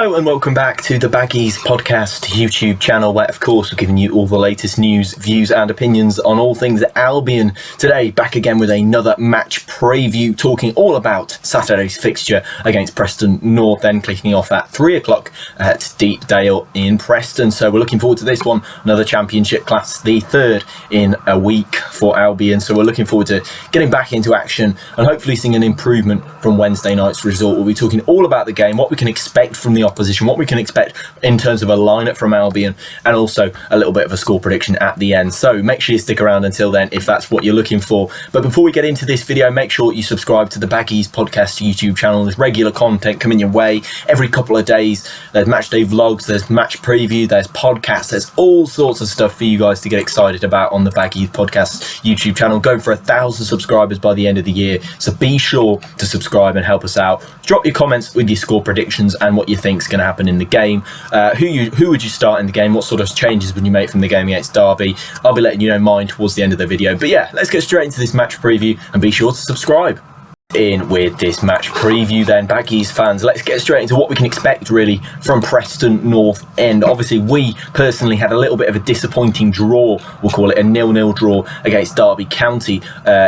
Hello and welcome back to the Baggies Podcast YouTube channel, where of course we're giving you all the latest news, views and opinions on all things Albion. Today, back again with another match preview, talking all about Saturday's fixture against Preston North End, kicking off at 3 o'clock at Deepdale in Preston. So we're looking forward to this one, another championship clash, the third in a week for Albion. So we're looking forward to getting back into action and hopefully seeing an improvement from Wednesday night's result. We'll be talking all about the game, what we can expect from the opposition, what we can expect in terms of a lineup from Albion, and also a little bit of a score prediction at the end. So make sure you stick around until then if that's what you're looking for. But before we get into this video, make sure you subscribe to the Baggies Podcast YouTube channel. There's regular content coming your way every couple of days. There's match day vlogs, there's match preview, there's podcasts, there's all sorts of stuff for you guys to get excited about on the Baggies Podcast YouTube channel. Going for 1,000 subscribers by the end of the year, so be sure to subscribe and help us out. Drop your comments with your score predictions and what you think is going to happen in the game. Who would you start in the game? What sort of changes would you make from the game against Derby? I'll be letting you know mine towards the end of the video. But yeah, let's get straight into this match preview and be sure to subscribe. In with this match preview then, Baggies fans, let's get straight into what we can expect really from Preston North End. Obviously we personally had a little bit of a disappointing draw, we'll call it a 0-0 draw against Derby County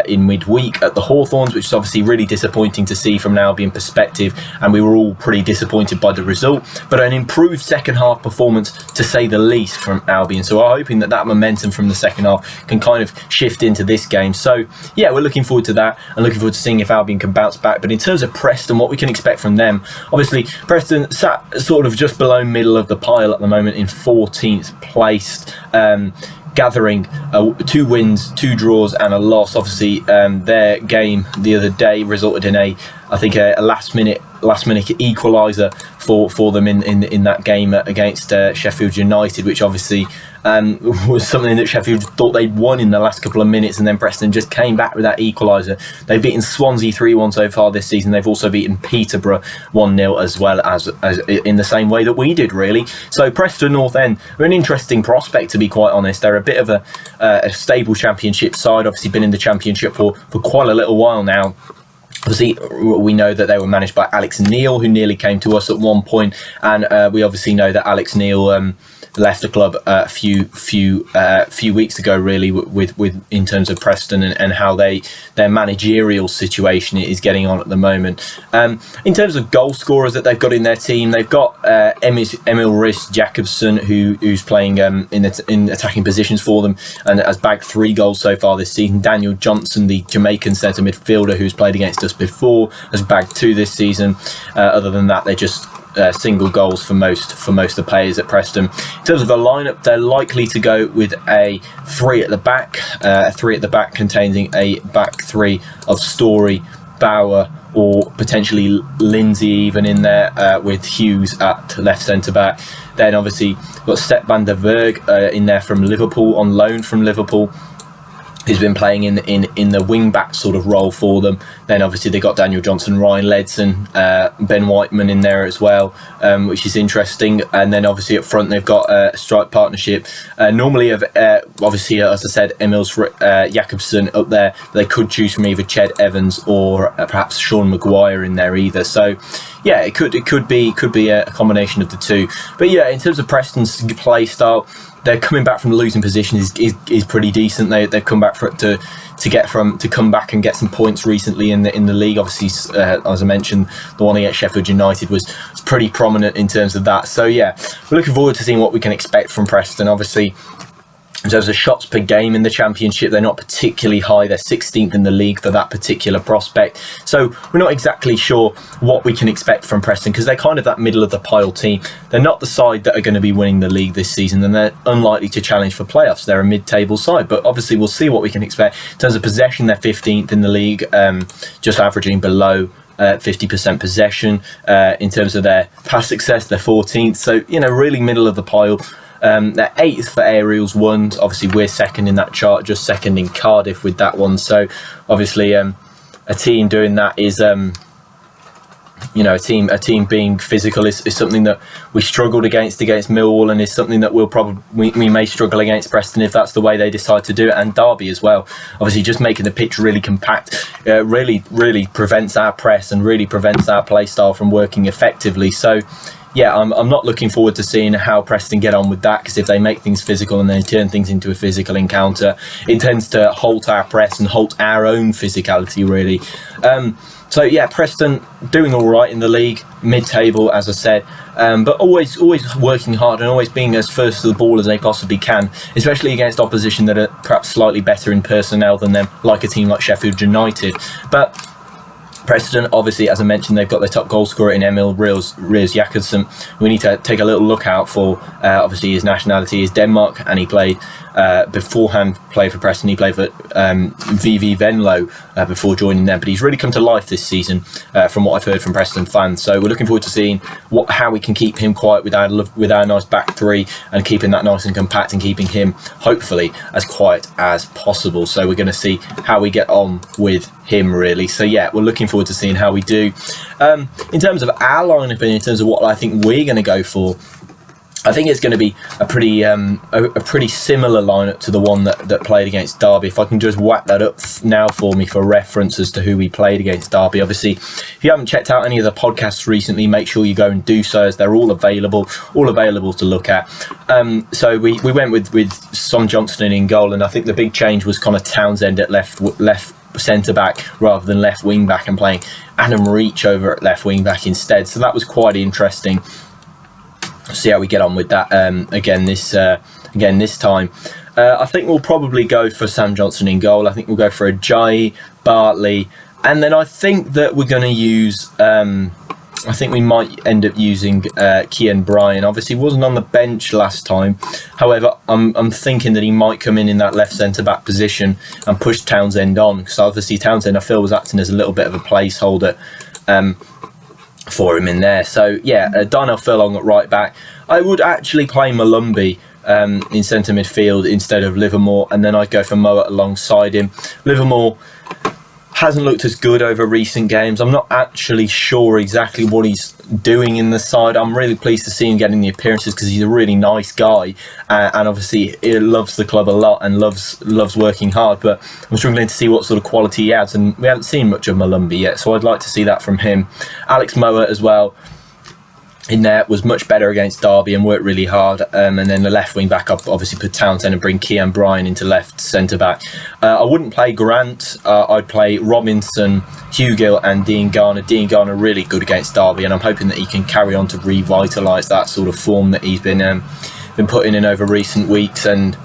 in midweek at the Hawthorns, which is obviously really disappointing to see from an Albion perspective, and we were all pretty disappointed by the result, but an improved second half performance to say the least from Albion. So we're hoping that momentum from the second half can kind of shift into this game. So yeah, we're looking forward to that and looking forward to seeing if Albion can bounce back. But in terms of Preston, what we can expect from them, obviously Preston sat sort of just below middle of the pile at the moment in 14th place, gathering 2 wins, 2 draws and a loss. Obviously their game the other day resulted in a last minute equaliser for them in that game against Sheffield United, which obviously was something that Sheffield thought they'd won in the last couple of minutes, and then Preston just came back with that equaliser. They've beaten Swansea 3-1 so far this season. They've also beaten Peterborough 1-0 as well, as in the same way that we did really. So Preston North End are an interesting prospect, to be quite honest. They're a bit of a stable championship side, obviously been in the championship for quite a little while now. Obviously, we know that they were managed by Alex Neil, who nearly came to us at one point, and we obviously know that Alex Neil left the club a few weeks ago, really, with in terms of Preston and how their managerial situation is getting on at the moment. In terms of goal scorers that they've got in their team, they've got Emil Riss Jacobson, who's playing in attacking positions for them and has bagged 3 goals so far this season. Daniel Johnson, the Jamaican centre midfielder who's played against us before, has bagged 2 this season. Other than that, they're just single goals for most of the players at Preston. In terms of the lineup, they're likely to go with a 3 at the back, containing a back 3 of Story, Bauer, or potentially Lindsay even in there, with Hughes at left centre back. Then obviously got Sepp van der Berg in there from Liverpool, on loan from Liverpool, who's been playing in the wing back sort of role for them. Then obviously they got Daniel Johnson, Ryan Ledson, Ben Whiteman in there as well, which is interesting. And then obviously up front they've got a strike partnership, normally of obviously, as I said, Emil Jacobson up there. They could choose from either Ched Evans or perhaps Sean Maguire in there either. So yeah, it could be a combination of the two. But yeah, in terms of Preston's play style, they're coming back from losing positions is pretty decent. They've come back to come back and get some points recently in the league. Obviously, as I mentioned, the one against Sheffield United was pretty prominent in terms of that. So yeah, we're looking forward to seeing what we can expect from Preston. Obviously, in terms of shots per game in the championship, they're not particularly high. They're 16th in the league for that particular prospect. So we're not exactly sure what we can expect from Preston, because they're kind of that middle of the pile team. They're not the side that are going to be winning the league this season, and they're unlikely to challenge for playoffs. They're a mid-table side, but obviously we'll see what we can expect. In terms of possession, they're 15th in the league, just averaging below 50% possession. In terms of their pass success, they're 14th. So, really middle of the pile. They're 8th for aerials won. Obviously we're second in that chart, just second in Cardiff with that one. So obviously a team doing that is a team being physical is something that we struggled against Millwall, and is something that we may struggle against Preston if that's the way they decide to do it, and Derby as well. Obviously just making the pitch really compact really prevents our press and really prevents our play style from working effectively. So yeah, I'm not looking forward to seeing how Preston get on with that, because if they make things physical and then turn things into a physical encounter, it tends to halt our press and halt our own physicality, really. So yeah, Preston doing all right in the league, mid-table, as I said, but always working hard and always being as first to the ball as they possibly can, especially against opposition that are perhaps slightly better in personnel than them, like a team like Sheffield United. But Preston, obviously, as I mentioned, they've got their top goal scorer in Emil Rios Jacobson. We need to take a little look out for, obviously, his nationality is Denmark, and he played beforehand, played for Preston. He played for VV Venlo before joining them, but he's really come to life this season, from what I've heard from Preston fans. So we're looking forward to seeing how we can keep him quiet with our nice back three, and keeping that nice and compact, and keeping him hopefully as quiet as possible. So we're going to see how we get on with him, really. So yeah, we're looking forward to seeing how we do. In terms of our lineup and in terms of what I think we're going to go for, I think it's going to be a pretty similar lineup to the one that played against Derby. If I can just whack that up now for me for reference as to who we played against Derby. Obviously, if you haven't checked out any of the podcasts recently, make sure you go and do so, as they're all available to look at. So we went with Son Johnson in goal, and I think the big change was Connor Townsend at left centre back rather than left wing back, and playing Adam Reach over at left wing back instead. So that was quite interesting. See how we get on with that again this time. I think we'll probably go for Sam Johnson in goal. I think we'll go for Ajayi, Bartley, and then I think that we're going to use. I think we might end up using Kian Bryan. Obviously, he wasn't on the bench last time. However, I'm thinking that he might come in that left centre back position and push Townsend on, because obviously Townsend, I feel, was acting as a little bit of a placeholder for him in there. So yeah, Darnell Furlong at right back. I would actually play Malumbi in centre midfield instead of Livermore, and then I'd go for Mowatt alongside him. Livermore hasn't looked as good over recent games. I'm not actually sure exactly what he's doing in the side. I'm really pleased to see him getting the appearances, because he's a really nice guy, and obviously he loves the club a lot and loves working hard, but I'm struggling to see what sort of quality he adds, and we haven't seen much of Malumbi yet, so I'd like to see that from him. Alex Mowatt as well in there was much better against Derby and worked really hard, and then the left wing back up, obviously put Townsend and bring Kian Bryan into left centre back. I wouldn't play Grant. I'd play Robinson, Hugill and Dean Garner. Dean Garner really good against Derby, and I'm hoping that he can carry on to revitalise that sort of form that he's been putting in over recent weeks. And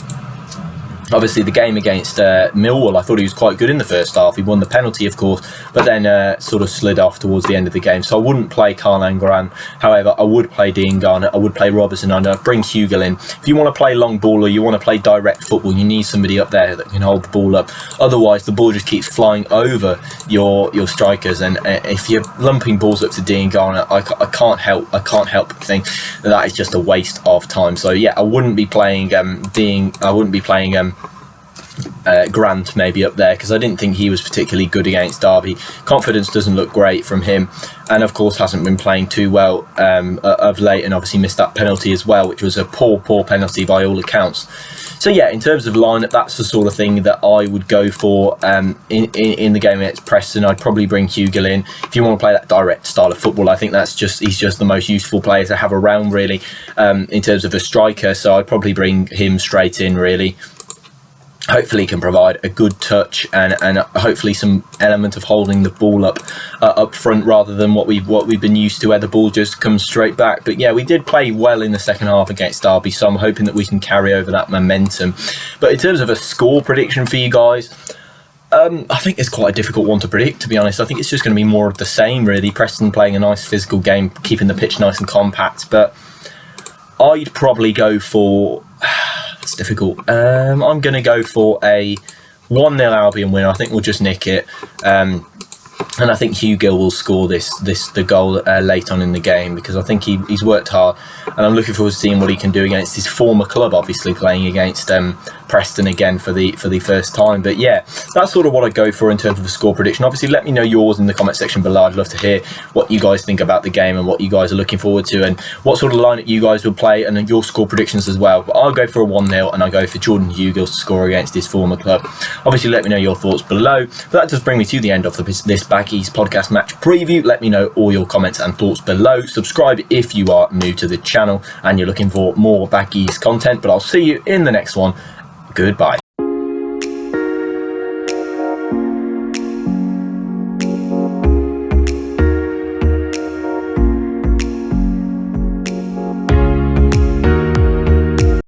obviously the game against Millwall, I thought he was quite good in the first half. He won the penalty, of course, but then sort of slid off towards the end of the game. So I wouldn't play Karlan Grant. However, I would play Dean Garner. I would play Robertson, and I'd bring Hugill in. If you want to play long ball, or you want to play direct football, you need somebody up there that can hold the ball up. Otherwise, the ball just keeps flying over your strikers, and if you're lumping balls up to Dean Garner, I can't help but think that is just a waste of time. So yeah, I wouldn't be playing Grant maybe up there, because I didn't think he was particularly good against Derby. Confidence doesn't look great from him, and of course hasn't been playing too well of late, and obviously missed that penalty as well, which was a poor penalty by all accounts. So yeah, in terms of lineup, that's the sort of thing that I would go for in the game against Preston. I'd probably bring Hugill in. If you want to play that direct style of football, I think he's just the most useful player to have around, really, in terms of a striker. So I'd probably bring him straight in, really. Hopefully he can provide a good touch and hopefully some element of holding the ball up front, rather than what we've been used to, where the ball just comes straight back. But yeah, we did play well in the second half against Derby, so I'm hoping that we can carry over that momentum. But in terms of a score prediction for you guys, I think it's quite a difficult one to predict, to be honest. I think it's just going to be more of the same, really. Preston playing a nice physical game, keeping the pitch nice and compact, but I'd probably go for... It's difficult. I'm going to go for a 1-0 Albion win. I think we'll just nick it. And I think Hugill will score the goal late on in the game, because I think he's worked hard, and I'm looking forward to seeing what he can do against his former club, obviously playing against Preston again for the first time. But yeah, that's sort of what I go for in terms of the score prediction. Obviously, let me know yours in the comment section below. I'd love to hear what you guys think about the game and what you guys are looking forward to and what sort of lineup you guys will play and then your score predictions as well. But I'll go for a 1-0 and I'll go for Jordan Hugill to score against his former club. Obviously, let me know your thoughts below. But that does bring me to the end of this Baggies podcast match preview. Let me know all your comments and thoughts below. Subscribe if you are new to the channel and you're looking for more Baggies content. But I'll see you in the next one. Goodbye.